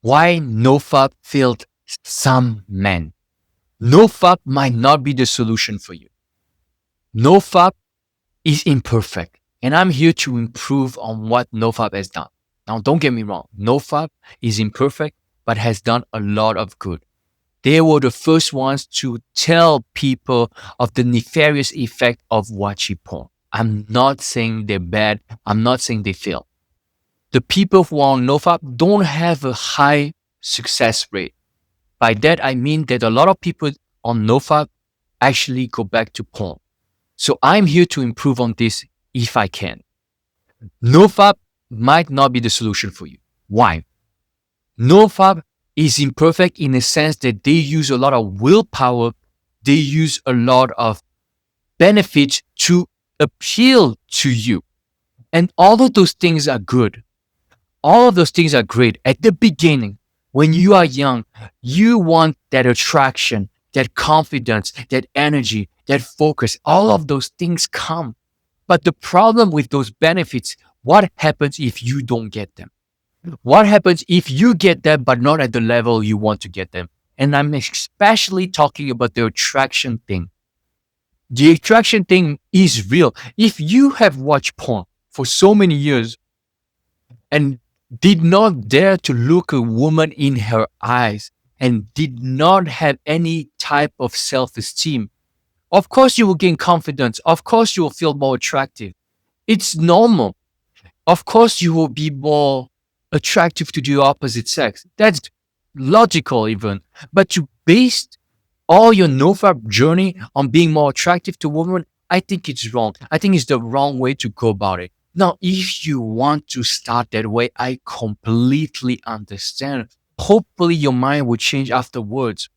Why Nofap failed some men. Nofap might not be the solution for you. Nofap is imperfect, and I'm here to improve on what Nofap has done. Now, don't get me wrong, Nofap is imperfect, but has done a lot of good. They were the first ones to tell people of the nefarious effect of watching porn. I'm not saying they're bad. I'm not saying they fail. The people who are on Nofap don't have a high success rate. By that, I mean that a lot of people on Nofap actually go back to porn. So I'm here to improve on this if I can. Nofap might not be the solution for you. Why? Nofap is imperfect in the sense that they use a lot of willpower, they use a lot of benefits to appeal to you. And all of those things are good. All of those things are great. At the beginning, when you are young, you want that attraction, that confidence, that energy, that focus. All of those things come. But the problem with those benefits, what happens if you don't get them? What happens if you get them, but not at the level you want to get them? And I'm especially talking about the attraction thing. The attraction thing is real. If you have watched porn for so many years and did not dare to look a woman in her eyes and did not have any type of self-esteem, of course you will gain confidence. Of course you will feel more attractive. It's normal. Of course you will be more attractive to the opposite sex. That's logical even. But to base all your Nofap journey on being more attractive to women, I think it's wrong. I think it's the wrong way to go about it. Now, if you want to start that way, I completely understand. Hopefully your mind will change afterwards.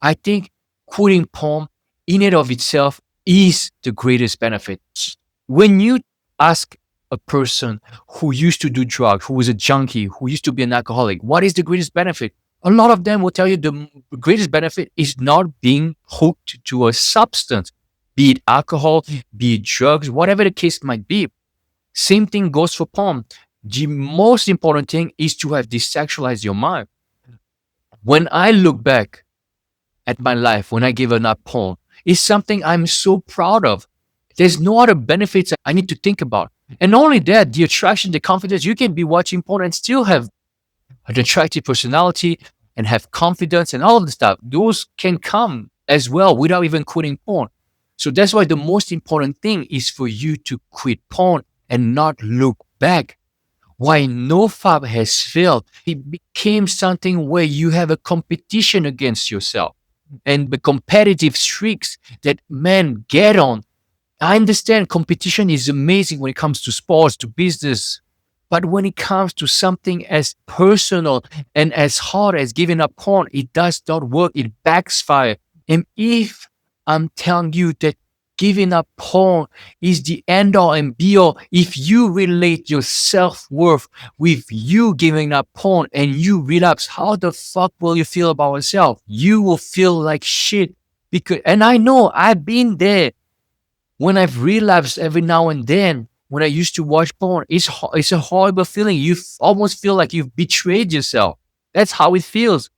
I think quitting porn in and of itself is the greatest benefit. When you ask a person who used to do drugs, who was a junkie, who used to be an alcoholic, what is the greatest benefit? A lot of them will tell you the greatest benefit is not being hooked to a substance, be it alcohol, be it drugs, whatever the case might be. Same thing goes for porn. The most important thing is to have desexualized your mind. When I look back at my life, when I gave up porn, it's something I'm so proud of. There's no other benefits I need to think about. And not only that, the attraction, the confidence, you can be watching porn and still have an attractive personality and have confidence and all of the stuff. Those can come as well without even quitting porn. So that's why the most important thing is for you to quit porn and not look back. Why Nofap has failed, it became something where you have a competition against yourself and the competitive streaks that men get on. I understand competition is amazing when it comes to sports, to business, but when it comes to something as personal and as hard as giving up porn, it does not work. It backfires. And if I'm telling you that giving up porn is the end all and be all, if you relate your self-worth with you giving up porn and you relapse, how the fuck will you feel about yourself? You will feel like shit. And I know I've been there. When I've relapsed every now and then, when I used to watch porn, it's a horrible feeling. You almost feel like you've betrayed yourself. That's how it feels.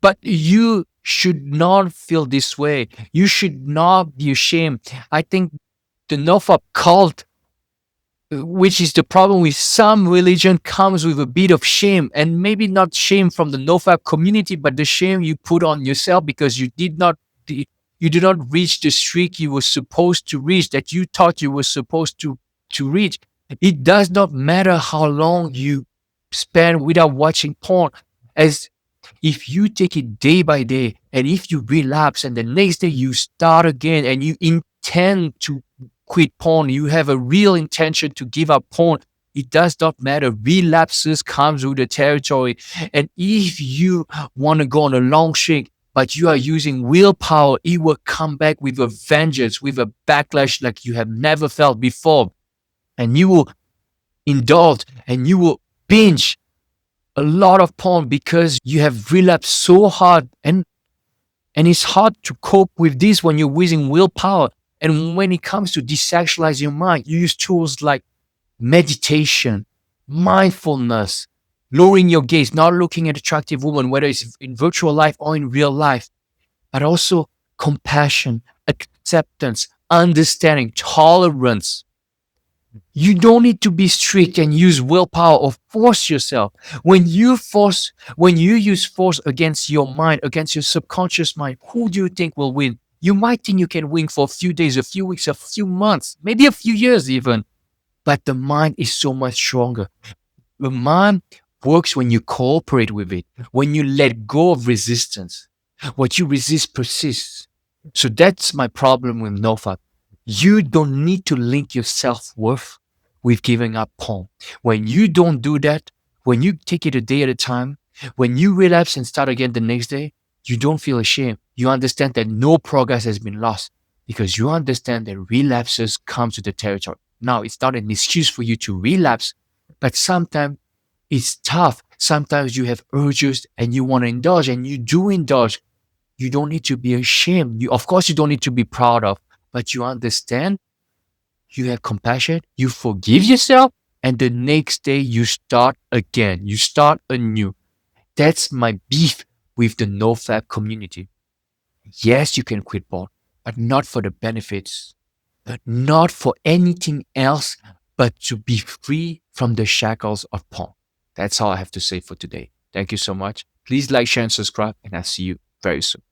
But you should not feel this way. You should not be ashamed. I think the Nofap cult, which is the problem with some religion, comes with a bit of shame, and maybe not shame from the Nofap community, but the shame you put on yourself because you did not reach the streak you were supposed to reach, that you thought you were supposed to reach. It does not matter how long you spend without watching porn, as if you take it day by day, and if you relapse and the next day you start again and you intend to quit porn, you have a real intention to give up porn, it does not matter. Relapses comes with the territory. And if you want to go on a long streak, but you are using willpower, it will come back with a vengeance, with a backlash like you have never felt before. And you will indulge and you will binge a lot of porn because you have relapsed so hard. And it's hard to cope with this when you're using willpower. And when it comes to desexualize your mind, you use tools like meditation, mindfulness, lowering your gaze, not looking at attractive women, whether it's in virtual life or in real life, but also compassion, acceptance, understanding, tolerance. You don't need to be strict and use willpower or force yourself. When you use force against your mind, against your subconscious mind, who do you think will win? You might think you can win for a few days, a few weeks, a few months, maybe a few years even, but the mind is so much stronger. The mind works when you cooperate with it, when you let go of resistance. What you resist persists. So that's my problem with Nofap. You don't need to link your self worth with giving up porn. When you don't do that, when you take it a day at a time, when you relapse and start again the next day, you don't feel ashamed. You understand that no progress has been lost because you understand that relapses come to the territory. Now, it's not an excuse for you to relapse, but sometimes it's tough. Sometimes you have urges and you want to indulge and you do indulge. You don't need to be ashamed. Of course, you don't need to be proud of, but you understand, you have compassion, you forgive yourself, and the next day you start again. You start anew. That's my beef with the NoFap community. Yes, you can quit porn, but not for the benefits, but not for anything else, but to be free from the shackles of porn. That's all I have to say for today. Thank you so much. Please like, share, and subscribe, and I'll see you very soon.